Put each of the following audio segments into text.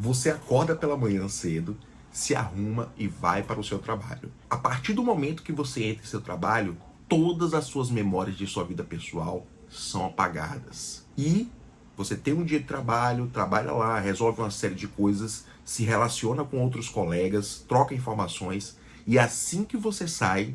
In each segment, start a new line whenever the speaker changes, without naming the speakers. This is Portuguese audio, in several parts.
Você acorda pela manhã cedo, se arruma e vai para o seu trabalho. A partir do momento que você entra em seu trabalho, todas as suas memórias de sua vida pessoal são apagadas. E você tem um dia de trabalho, trabalha lá, resolve uma série de coisas, se relaciona com outros colegas, troca informações, e assim que você sai,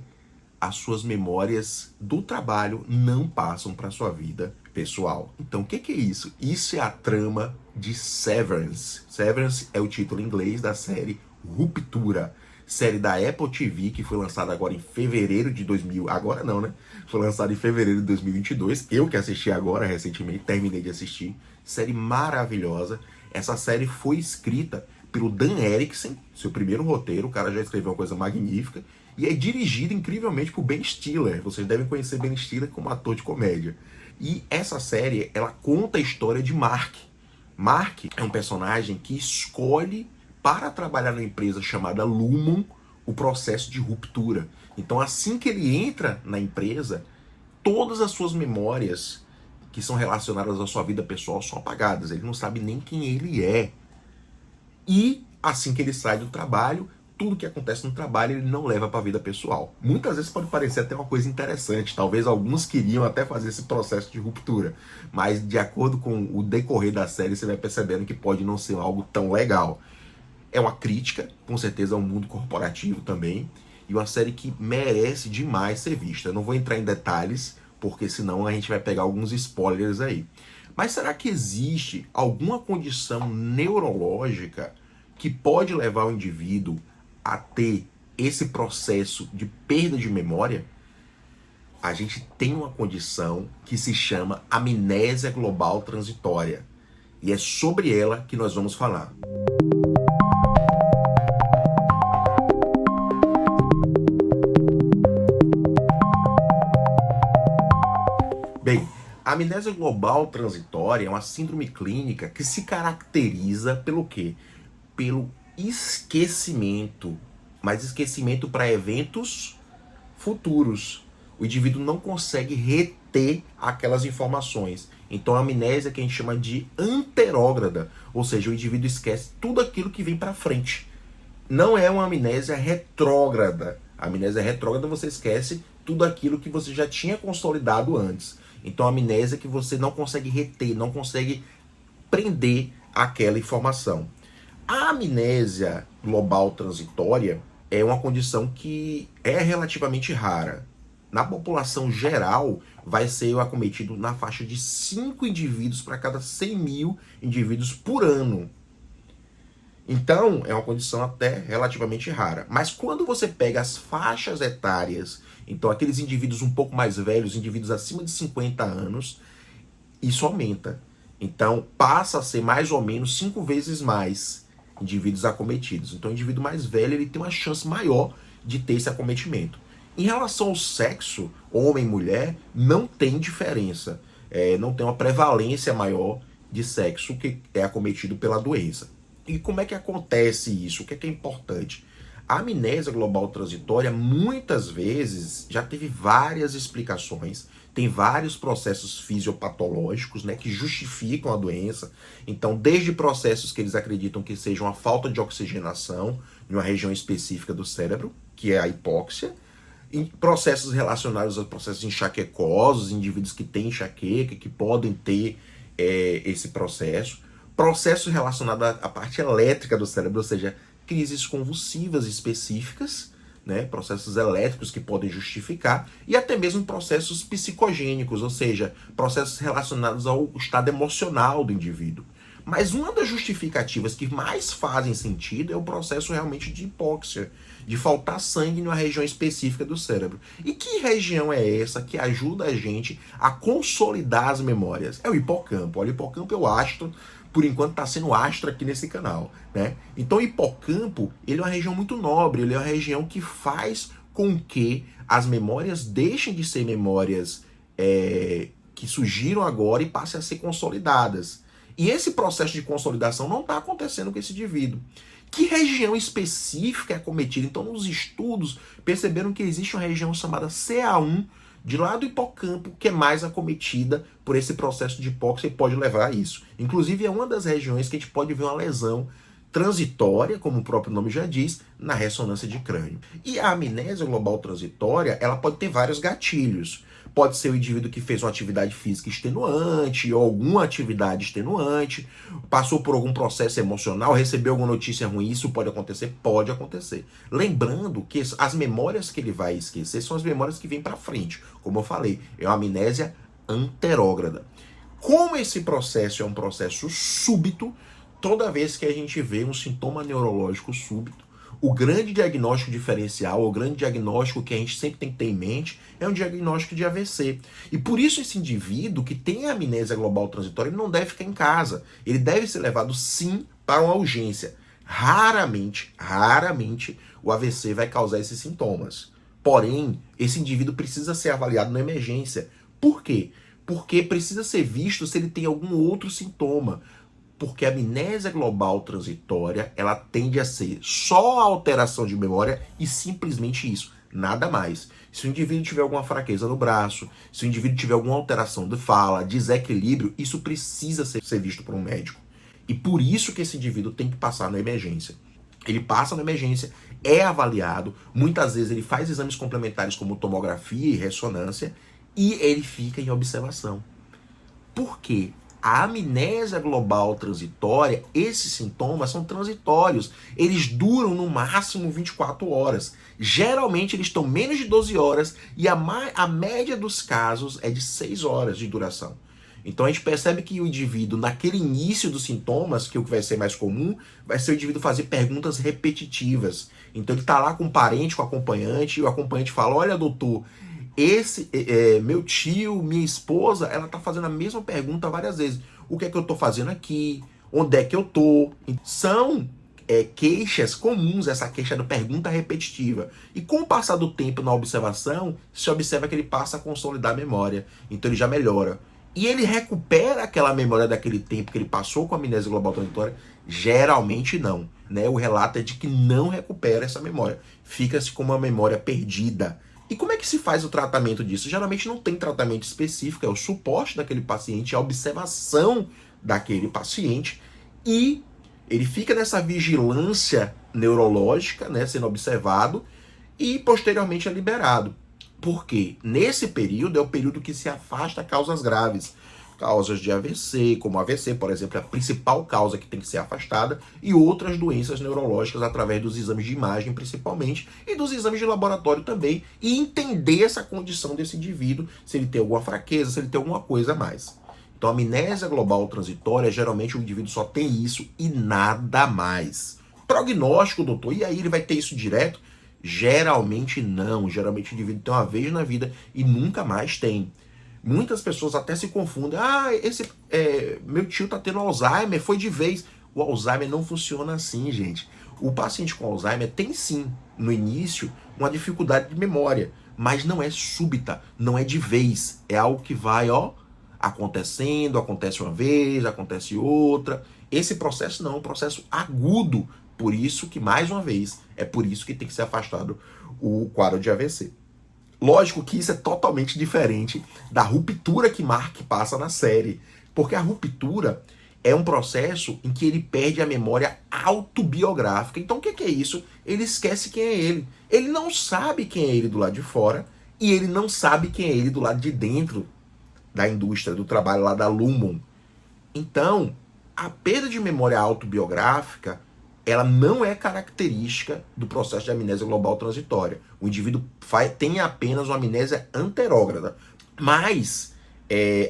as suas memórias do trabalho não passam para a sua vida pessoal. Então, o que é isso? Isso é a trama de Severance. Severance é o título em inglês da série Ruptura. Série da Apple TV, que foi lançada agora em fevereiro de 2000... Agora não, né? Foi lançada em fevereiro de 2022. Eu que assisti agora, recentemente, terminei de assistir. Série maravilhosa. Essa série foi escrita pelo Dan Erickson, seu primeiro roteiro. O cara já escreveu uma coisa magnífica. E é dirigida incrivelmente por Ben Stiller. Vocês devem conhecer Ben Stiller como ator de comédia. E essa série, ela conta a história de Mark. Mark é um personagem que escolhe, para trabalhar numa empresa chamada Lumon, o processo de ruptura. Então, assim que ele entra na empresa, todas as suas memórias que são relacionadas à sua vida pessoal são apagadas. Ele não sabe nem quem ele é. E, assim que ele sai do trabalho, tudo que acontece no trabalho ele não leva para a vida pessoal. Muitas vezes pode parecer até uma coisa interessante, talvez alguns queriam até fazer esse processo de ruptura, mas de acordo com o decorrer da série você vai percebendo que pode não ser algo tão legal. É uma crítica, com certeza, ao mundo corporativo também, e uma série que merece demais ser vista. Eu não vou entrar em detalhes, porque senão a gente vai pegar alguns spoilers aí. Mas será que existe alguma condição neurológica que pode levar o indivíduo a ter esse processo de perda de memória? A gente tem uma condição que se chama amnésia global transitória. E é sobre ela que nós vamos falar. Bem, a amnésia global transitória é uma síndrome clínica que se caracteriza pelo quê? Pelo esquecimento, mas esquecimento para eventos futuros. O indivíduo não consegue reter aquelas informações. Então a amnésia que a gente chama de anterógrada, ou seja, o indivíduo esquece tudo aquilo que vem para frente. Não é uma amnésia retrógrada. A amnésia retrógrada você esquece tudo aquilo que você já tinha consolidado antes. Então a amnésia é que você não consegue reter, não consegue prender aquela informação. A amnésia global transitória é uma condição que é relativamente rara. Na população geral, vai ser acometido na faixa de 5 indivíduos para cada 100 mil indivíduos por ano. Então, é uma condição até relativamente rara. Mas quando você pega as faixas etárias, então aqueles indivíduos um pouco mais velhos, indivíduos acima de 50 anos, isso aumenta. Então, passa a ser mais ou menos 5 vezes mais indivíduos acometidos. Então, o indivíduo mais velho ele tem uma chance maior de ter esse acometimento. Em relação ao sexo, homem e mulher, não tem diferença. Não tem uma prevalência maior de sexo que é acometido pela doença. E como é que acontece isso? O que é importante? A amnésia global transitória, muitas vezes, já teve várias explicações, tem vários processos fisiopatológicos, né, que justificam a doença. Então, desde processos que eles acreditam que sejam a falta de oxigenação em uma região específica do cérebro, que é a hipóxia, em processos relacionados a processos enxaquecosos, indivíduos que têm enxaqueca, que podem ter esse processo. Processos relacionados à parte elétrica do cérebro, ou seja, crises convulsivas específicas, né, processos elétricos que podem justificar, e até mesmo processos psicogênicos, ou seja, processos relacionados ao estado emocional do indivíduo. Mas uma das justificativas que mais fazem sentido é o processo realmente de hipóxia, de faltar sangue em uma região específica do cérebro. E que região é essa que ajuda a gente a consolidar as memórias? É o hipocampo. Olha, o hipocampo é o astro, por enquanto está sendo astro aqui nesse canal, né? Então o hipocampo, ele é uma região muito nobre, ele é uma região que faz com que as memórias deixem de ser memórias que surgiram agora e passem a ser consolidadas. E esse processo de consolidação não está acontecendo com esse indivíduo. Que região específica é acometida? Então, nos estudos, perceberam que existe uma região chamada CA1, de lá do hipocampo, que é mais acometida por esse processo de hipóxia e pode levar a isso. Inclusive, é uma das regiões que a gente pode ver uma lesão transitória, como o próprio nome já diz, na ressonância de crânio. E a amnésia global transitória, ela pode ter vários gatilhos. Pode ser o indivíduo que fez uma atividade física extenuante ou alguma atividade extenuante, passou por algum processo emocional, recebeu alguma notícia ruim, isso pode acontecer? Pode acontecer. Lembrando que as memórias que ele vai esquecer são as memórias que vêm para frente. Como eu falei, é uma amnésia anterógrada. Como esse processo é um processo súbito, toda vez que a gente vê um sintoma neurológico súbito, o grande diagnóstico diferencial, o grande diagnóstico que a gente sempre tem que ter em mente é um diagnóstico de AVC. E por isso esse indivíduo que tem amnésia global transitória, ele não deve ficar em casa. Ele deve ser levado sim para uma urgência. Raramente o AVC vai causar esses sintomas. Porém, esse indivíduo precisa ser avaliado na emergência. Por quê? Porque precisa ser visto se ele tem algum outro sintoma. Porque a amnésia global transitória, ela tende a ser só a alteração de memória e simplesmente isso, nada mais. Se o indivíduo tiver alguma fraqueza no braço, se o indivíduo tiver alguma alteração de fala, desequilíbrio, isso precisa ser visto por um médico. E por isso que esse indivíduo tem que passar na emergência. Ele passa na emergência, é avaliado, muitas vezes ele faz exames complementares como tomografia e ressonância e ele fica em observação. Por quê? A amnésia global transitória, esses sintomas são transitórios. Eles duram no máximo 24 horas. Geralmente eles estão menos de 12 horas e a média dos casos é de 6 horas de duração. Então a gente percebe que o indivíduo, naquele início dos sintomas, que é o que vai ser mais comum, vai ser o indivíduo fazer perguntas repetitivas. Então ele está lá com o parente, com o acompanhante, e o acompanhante fala, olha doutor, meu tio, minha esposa, ela tá fazendo a mesma pergunta várias vezes. O que é que eu tô fazendo aqui? Onde é que eu tô? São queixas comuns, essa queixa da pergunta repetitiva. E com o passar do tempo na observação, se observa que ele passa a consolidar a memória. Então ele já melhora. E ele recupera aquela memória daquele tempo que ele passou com a amnésia global transitória? Geralmente não. Né? O relato é de que não recupera essa memória. Fica-se com uma memória perdida. E como é que se faz o tratamento disso? Geralmente não tem tratamento específico, é o suporte daquele paciente, a observação daquele paciente e ele fica nessa vigilância neurológica, né, sendo observado e posteriormente é liberado. Por quê? Nesse período é o período que se afasta causas graves. Causas de AVC, como AVC, por exemplo, é a principal causa que tem que ser afastada, e outras doenças neurológicas através dos exames de imagem, principalmente, e dos exames de laboratório também, e entender essa condição desse indivíduo, se ele tem alguma fraqueza, se ele tem alguma coisa a mais. Então, a amnésia global transitória, geralmente o indivíduo só tem isso e nada mais. Prognóstico, doutor, e aí ele vai ter isso direto? Geralmente não. Geralmente o indivíduo tem uma vez na vida e nunca mais tem. Muitas pessoas até se confundem. Meu tio tá tendo Alzheimer, foi de vez. O Alzheimer não funciona assim, gente. O paciente com Alzheimer tem sim, no início, uma dificuldade de memória, mas não é súbita, não é de vez. É algo que vai, acontecendo, acontece uma vez, acontece outra. Esse processo não, é um processo agudo. Por isso que, mais uma vez, é por isso que tem que ser afastado o quadro de AVC. Lógico que isso é totalmente diferente da ruptura que Mark passa na série, porque a ruptura é um processo em que ele perde a memória autobiográfica. Então o que é isso? Ele esquece quem é ele. Ele não sabe quem é ele do lado de fora e ele não sabe quem é ele do lado de dentro da indústria, do trabalho lá da Lumon. Então, a perda de memória autobiográfica ela não é característica do processo de amnésia global transitória. O indivíduo tem apenas uma amnésia anterógrada. Mas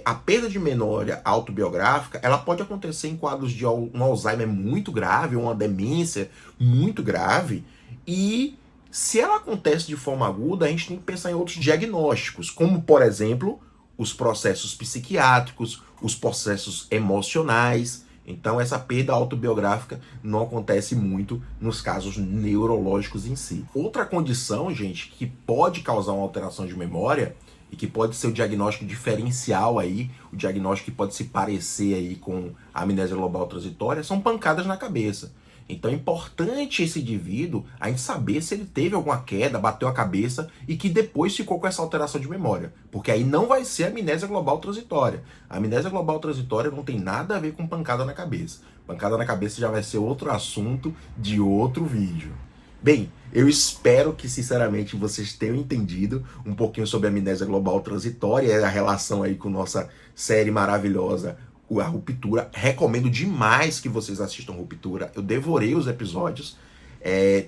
a perda de memória autobiográfica, ela pode acontecer em quadros de um Alzheimer muito grave, uma demência muito grave. E se ela acontece de forma aguda, a gente tem que pensar em outros diagnósticos, como, por exemplo, os processos psiquiátricos, os processos emocionais. Então essa perda autobiográfica não acontece muito nos casos neurológicos em si. Outra condição, gente, que pode causar uma alteração de memória e que pode ser o diagnóstico diferencial aí, o diagnóstico que pode se parecer aí com a amnésia global transitória, são pancadas na cabeça. Então é importante esse indivíduo, a gente saber se ele teve alguma queda, bateu a cabeça e que depois ficou com essa alteração de memória. Porque aí não vai ser amnésia global transitória. A amnésia global transitória não tem nada a ver com pancada na cabeça. Pancada na cabeça já vai ser outro assunto de outro vídeo. Bem, eu espero que, sinceramente, vocês tenham entendido um pouquinho sobre a amnésia global transitória e a relação aí com nossa série maravilhosa, a Ruptura. Recomendo demais que vocês assistam Ruptura. Eu devorei os episódios.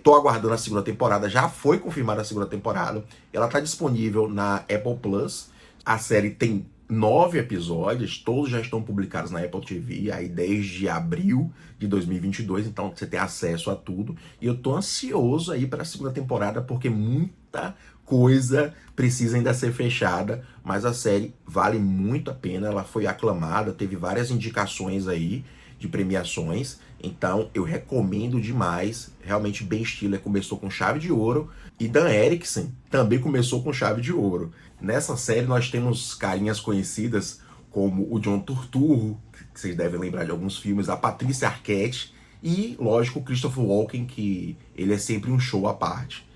Tô aguardando a segunda temporada. Já foi confirmada a segunda temporada. Ela tá disponível na Apple Plus. A série tem 9 episódios, todos já estão publicados na Apple TV, aí desde abril de 2022, então você tem acesso a tudo. E eu tô ansioso aí para a segunda temporada, porque muita coisa precisa ainda ser fechada, mas a série vale muito a pena, ela foi aclamada, teve várias indicações aí de premiações, então eu recomendo demais. Realmente Ben Stiller começou com chave de ouro e Dan Erickson também começou com chave de ouro. Nessa série nós temos carinhas conhecidas como o John Turturro, que vocês devem lembrar de alguns filmes, a Patrícia Arquette e, lógico, o Christopher Walken, que ele é sempre um show à parte.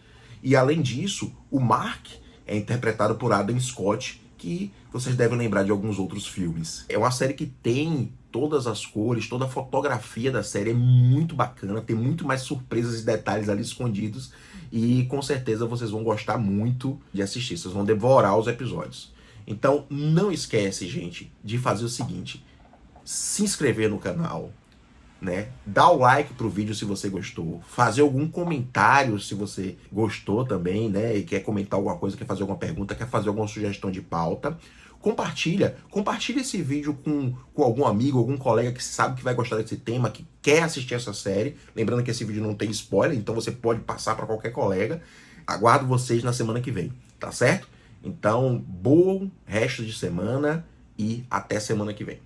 E além disso, o Mark é interpretado por Adam Scott, que vocês devem lembrar de alguns outros filmes. É uma série que tem todas as cores, toda a fotografia da série é muito bacana, tem muito mais surpresas e detalhes ali escondidos e com certeza vocês vão gostar muito de assistir, vocês vão devorar os episódios. Então não esquece, gente, de fazer o seguinte, se inscrever no canal, né? Dá o like pro vídeo se você gostou, fazer algum comentário se você gostou também, né? E quer comentar alguma coisa, quer fazer alguma pergunta, quer fazer alguma sugestão de pauta. Compartilha esse vídeo com algum amigo, algum colega que sabe que vai gostar desse tema, que quer assistir essa série. Lembrando que esse vídeo não tem spoiler, então você pode passar para qualquer colega. Aguardo vocês na semana que vem, tá certo? Então, bom resto de semana e até semana que vem.